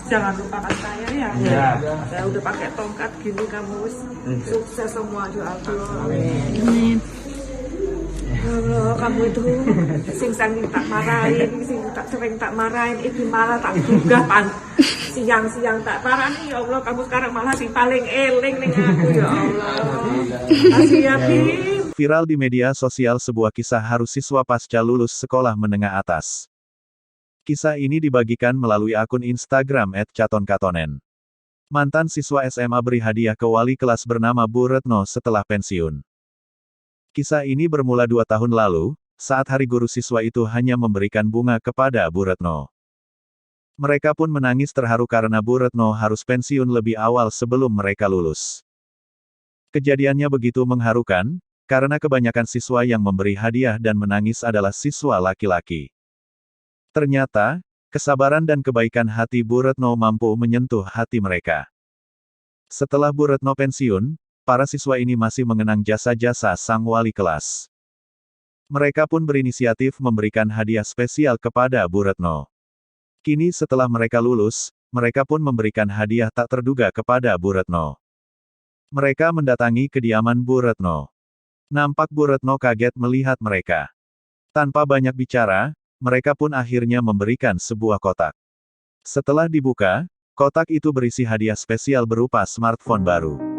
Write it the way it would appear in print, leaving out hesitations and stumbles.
Jangan lupakan saya ya. Iya. Saya udah pakai tongkat gini, kamu sukses semua ya Allah. Amin. Allah, kamu itu sing tak marahin, sering tak marahin, ini malah tak gugah siang-siang tak marahin. Ya Allah, kamu sekarang malah sing paling eling ning aku ya Allah. Kasih ya, Bim. Viral di media sosial sebuah kisah haru siswa pasca lulus sekolah menengah atas. Kisah ini dibagikan melalui akun Instagram @catonkatonen. Mantan siswa SMA beri hadiah ke wali kelas bernama Bu Retno setelah pensiun. Kisah ini bermula 2 tahun lalu, saat hari guru siswa itu hanya memberikan bunga kepada Bu Retno. Mereka pun menangis terharu karena Bu Retno harus pensiun lebih awal sebelum mereka lulus. Kejadiannya begitu mengharukan, karena kebanyakan siswa yang memberi hadiah dan menangis adalah siswa laki-laki. Ternyata, kesabaran dan kebaikan hati Bu Retno mampu menyentuh hati mereka. Setelah Bu Retno pensiun, para siswa ini masih mengenang jasa-jasa sang wali kelas. Mereka pun berinisiatif memberikan hadiah spesial kepada Bu Retno. Kini setelah mereka lulus, mereka pun memberikan hadiah tak terduga kepada Bu Retno. Mereka mendatangi kediaman Bu Retno. Nampak Bu Retno kaget melihat mereka. Tanpa banyak bicara, mereka pun akhirnya memberikan sebuah kotak. Setelah dibuka, kotak itu berisi hadiah spesial berupa smartphone baru.